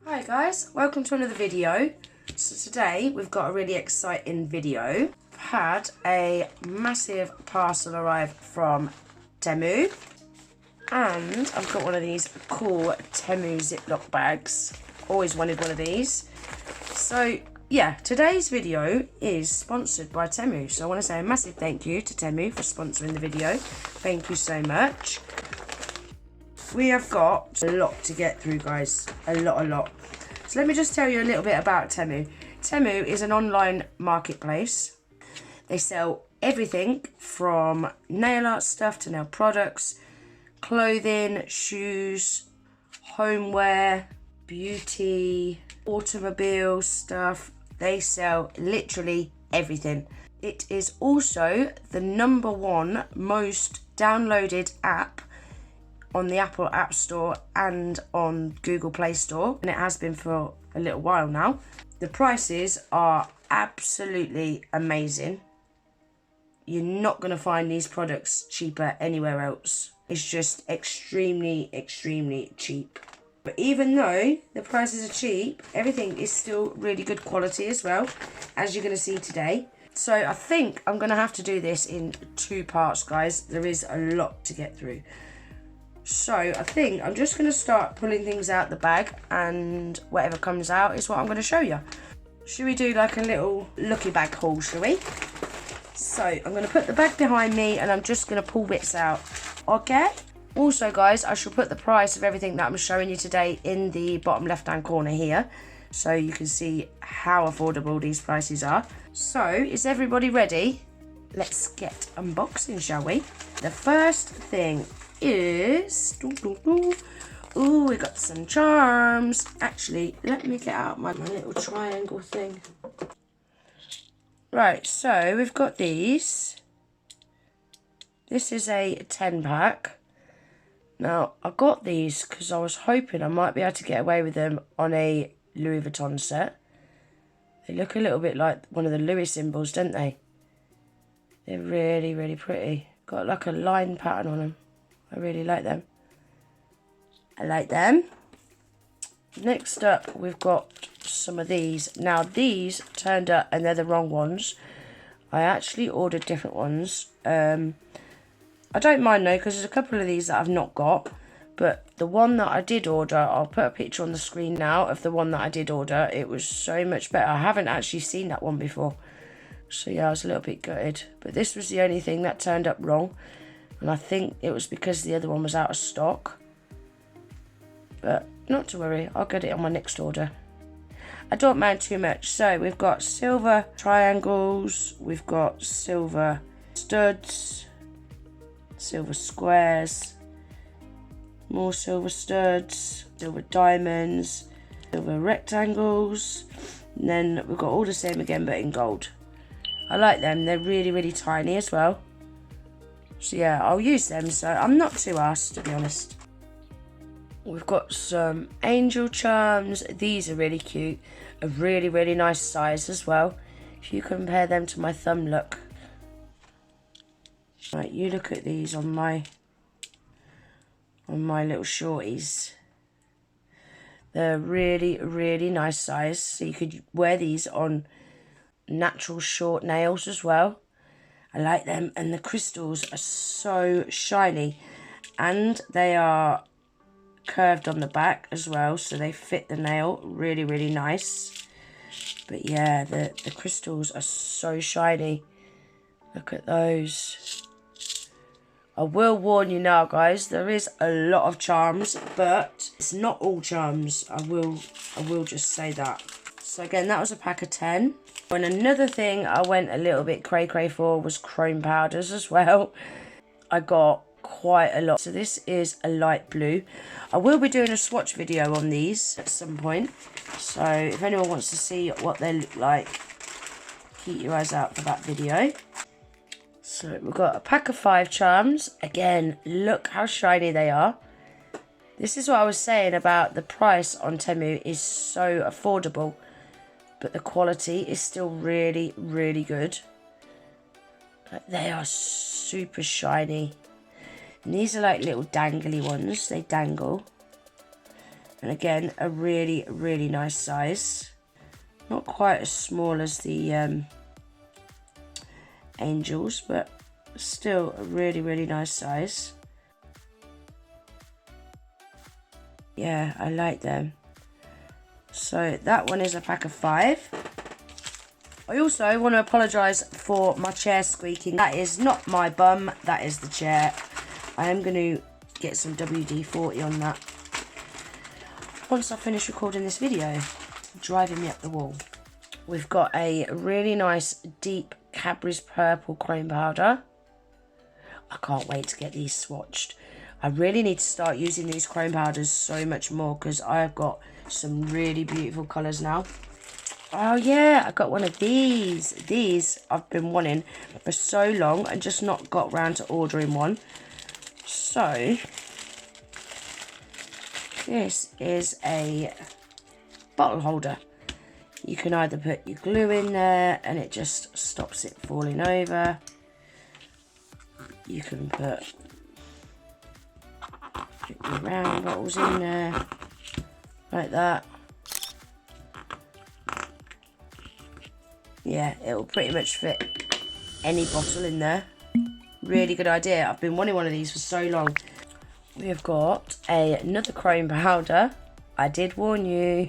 Hi guys, welcome to another video. So today we've got a really exciting video. I've had a massive parcel arrive from Temu and I've got one of these cool Temu Ziploc bags. Always wanted one of these. So yeah, today's video is sponsored by Temu. So I want to say a massive thank you to Temu for sponsoring the video. Thank you so much. We have got a lot to get through, guys. A lot. So let me just tell you a little bit about Temu. Temu is an online marketplace. They sell everything from nail art stuff to nail products, clothing, shoes, homeware, beauty, automobile stuff. They sell literally everything. It is also the #1 most downloaded app on the Apple App Store and on Google Play Store, and it has been for a little while now. The prices are absolutely amazing. You're not going to find these products cheaper anywhere else. It's just extremely cheap. But even though the prices are cheap, everything is still really good quality as well, as you're going to see today. So I think I'm going to have to do this in 2 parts, guys. There is a lot to get through. So I think I'm just going to start pulling things out the bag, and whatever comes out is what I'm going to show you. Should we do like a little lucky bag haul, shall we? So I'm going to put the bag behind me and I'm just going to pull bits out. Okay? Also, guys, I shall put the price of everything that I'm showing you today in the bottom left hand corner here, so you can see how affordable these prices are. So is everybody ready? Let's get unboxing, shall we? The first thing is, ooh, we got some charms. Actually, let me get out my little triangle thing. Right, so we've got these. This is a 10 pack. Now, I got these because I was hoping I might be able to get away with them on a Louis Vuitton set. They look a little bit like one of the Louis symbols, don't they? They're really pretty. Got like a line pattern on them. I really like them. I like them. Next up, we've got some of these. Now, these turned up and they're the wrong ones. I actually ordered different ones. I don't mind though, because there's a couple of these that I've not got. But the one that I did order, I'll put a picture on the screen now of the one that I did order. It was so much better. I haven't actually seen that one before. So yeah, I was a little bit gutted. But this was the only thing that turned up wrong. And I think it was because the other one was out of stock. But not to worry, I'll get it on my next order. I don't mind too much. So we've got silver triangles, we've got silver studs, silver squares, more silver studs, silver diamonds, silver rectangles, and then we've got all the same again but in gold. I like them, they're really tiny as well. So yeah, I'll use them, so I'm not too arsed, to be honest. We've got some angel charms. These are really cute. A really nice size as well. If you compare them to my thumb, look. Right, you look at these on my little shorties. They're really nice size. So you could wear these on natural short nails as well. I like them, and the crystals are so shiny, and they are curved on the back as well, so they fit the nail really nice. But yeah, the crystals are so shiny. Look at those. I will warn you now, guys, there is a lot of charms, but it's not all charms. I will just say that. So again, that was a pack of 10. And another thing I went a little bit cray for was chrome powders as well. I got quite a lot. So this is a light blue. I will be doing a swatch video on these at some point. So if anyone wants to see what they look like, keep your eyes out for that video. So we've got a pack of 5 charms. Again, look how shiny they are. This is what I was saying about the price on Temu is so affordable, but the quality is still really good. Like, they are super shiny. And these are like little dangly ones. They dangle. And again, a really, really nice size. Not quite as small as the angels, but still a really, really nice size. Yeah, I like them. So that one is a pack of 5. I also want to apologise for my chair squeaking. That is not my bum, that is the chair. I am going to get some WD-40 on that once I finish recording this video. Driving me up the wall. We've got a really nice deep Cadbury's purple chrome powder. I can't wait to get these swatched. I really need to start using these chrome powders so much more because I've got some really beautiful colours now. Oh yeah, I got one of these. These I've been wanting for so long and just not got round to ordering one. So this is a bottle holder. You can either put your glue in there and it just stops it falling over. You can put your round bottles in there like that. Yeah, it will pretty much fit any bottle in there. Really good idea. I've been wanting one of these for so long. We have got another chrome powder. I did warn you.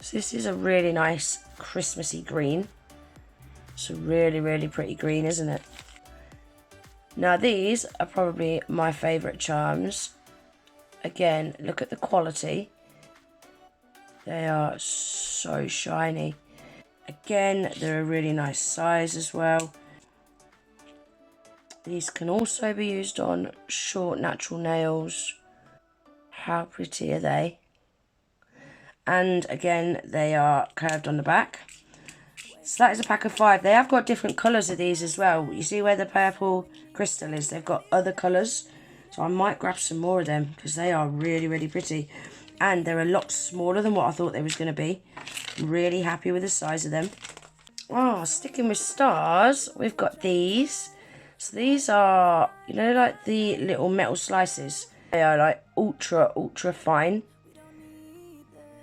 So this is a really nice Christmassy green. It's a really, really pretty green, isn't it? Now these are probably my favourite charms. Again, look at the quality. They are so shiny. Again, they're a really nice size as well. These can also be used on short natural nails. How pretty are they? And again, they are curved on the back. So that is a pack of 5. They have got different colours of these as well. You see where the purple crystal is? They've got other colours. So I might grab some more of them because they are really, really pretty. And they're a lot smaller than what I thought they was going to be. I'm really happy with the size of them. Oh, sticking with stars, we've got these. So these are, you know, like the little metal slices. They are like ultra, ultra fine.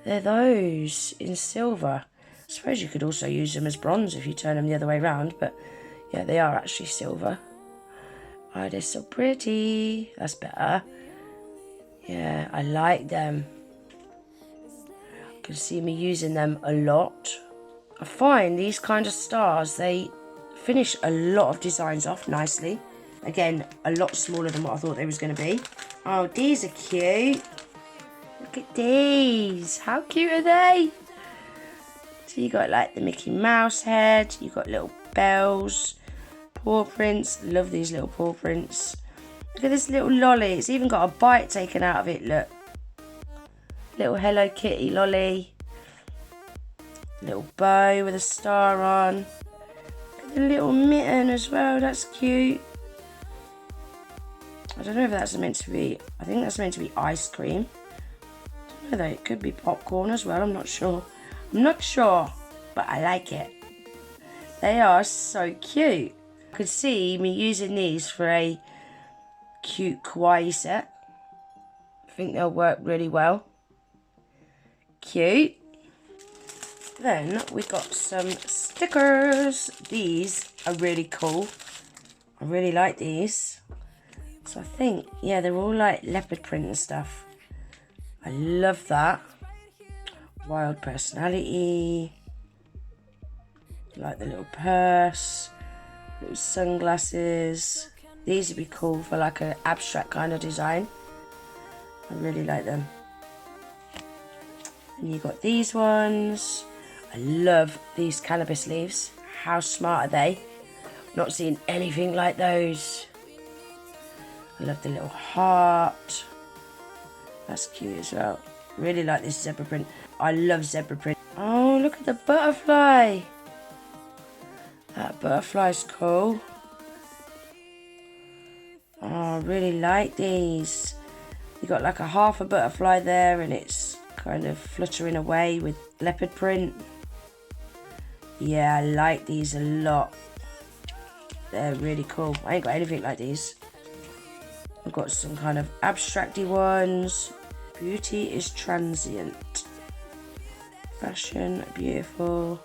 They're those in silver. I suppose you could also use them as bronze if you turn them the other way around. But yeah, they are actually silver. Oh, they're so pretty. That's better. Yeah, I like them. You can see me using them a lot. I find these kind of stars, they finish a lot of designs off nicely. Again, a lot smaller than what I thought they was going to be. Oh, these are cute. Look at these. How cute are they? So you got like the Mickey Mouse head. You got little bells, paw prints. Love these little paw prints. Look at this little lolly. It's even got a bite taken out of it. Look. Little Hello Kitty lolly. Little bow with a star on. Look at the little mitten as well. That's cute. I don't know if that's meant to be. I think that's meant to be ice cream. I don't know though. It could be popcorn as well. I'm not sure. I'm not sure, but I like it. They are so cute. I could see me using these for a cute kawaii set. I think they'll work really well. Cute. Then we got some stickers. These are really cool. I really like these. So I think, yeah, they're all like leopard print and stuff. I love that. Wild personality. Like the little purse. Little sunglasses. These would be cool for like an abstract kind of design. I really like them. And you got these ones. I love these cannabis leaves. How smart are they? Not seen anything like those. I love the little heart. That's cute as well. Really like this zebra print. I love zebra print. Oh, look at the butterfly. That butterfly's cool. Oh, I really like these. You got like a half a butterfly there and it's kind of fluttering away with leopard print. Yeah, I like these a lot. They're really cool. I ain't got anything like these. I've got some kind of abstracty ones. Beauty is transient. Fashion, beautiful.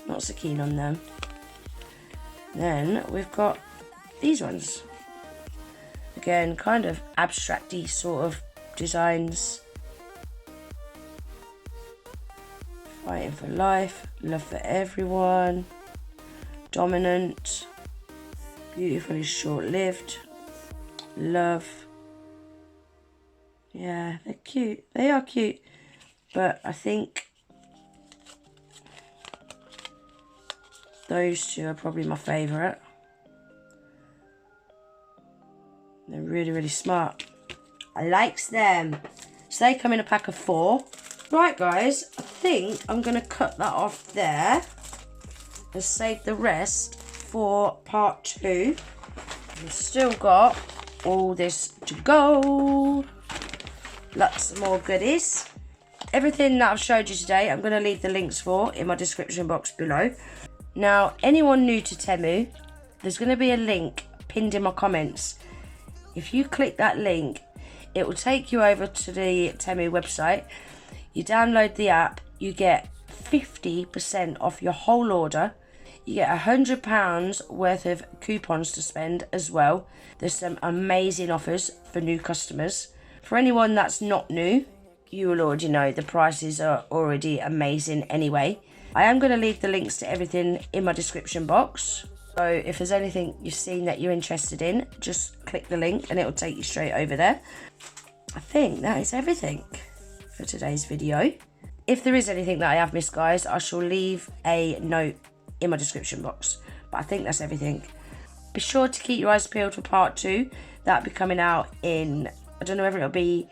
Not so keen on them. Then we've got these ones. Again, kind of abstract-y sort of designs. Fighting for life, love for everyone, dominant, beautifully short-lived, love. Yeah, they're cute. They are cute. But I think those two are probably my favourite. They're really, really smart. I likes them. So they come in a pack of 4. Right, guys, I think I'm going to cut that off there and save the rest for part 2. We've still got all this to go. Lots more goodies. Everything that I've showed you today, I'm going to leave the links for in my description box below. Now, anyone new to Temu, there's going to be a link pinned in my comments. If you click that link, it will take you over to the Temu website. You download the app, you get 50% off your whole order. You get £100 worth of coupons to spend as well. There's some amazing offers for new customers. For anyone that's not new, you will already know the prices are already amazing anyway. I am going to leave the links to everything in my description box. So if there's anything you've seen that you're interested in, just click the link and it will take you straight over there. I think that is everything for today's video. If there is anything that I have missed, guys, I shall leave a note in my description box. But I think that's everything. Be sure to keep your eyes peeled for part 2. That'll be coming out in, I don't know whether it'll be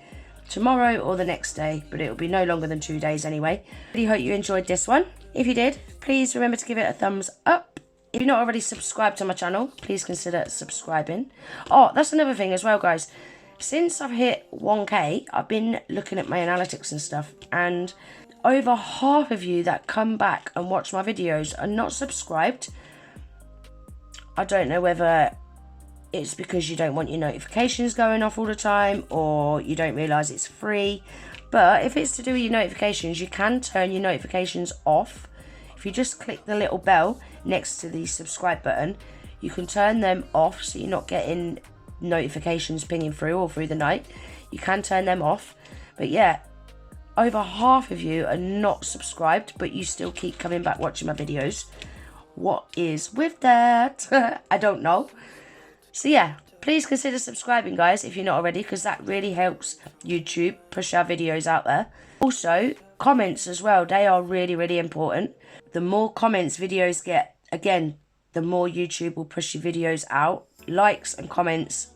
tomorrow or the next day, but it'll be no longer than 2 days anyway. Really hope you enjoyed this one. If you did, please remember to give it a thumbs up. If you're not already subscribed to my channel, please consider subscribing. Oh, that's another thing as well, guys. Since I've hit 1k, I've been looking at my analytics and stuff, and over half of you that come back and watch my videos are not subscribed. I don't know whether it's because you don't want your notifications going off all the time, or you don't realise it's free. But if it's to do with your notifications, you can turn your notifications off. If you just click the little bell next to the subscribe button, you can turn them off so you're not getting notifications pinging through all through the night. You can turn them off. But yeah, over half of you are not subscribed, but you still keep coming back watching my videos. What is with that? I don't know. So yeah, please consider subscribing, guys, if you're not already, because that really helps YouTube push our videos out there. Also, comments as well, they are really, really important. The more comments videos get, again, the more YouTube will push your videos out. Likes and comments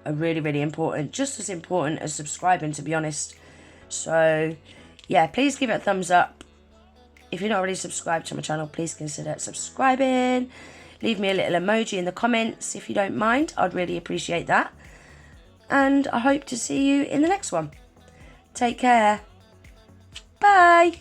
are really, really important, just as important as subscribing, to be honest. So yeah, please give it a thumbs up. If you're not already subscribed to my channel, please consider subscribing. Leave me a little emoji in the comments if you don't mind. I'd really appreciate that. And I hope to see you in the next one. Take care. Bye.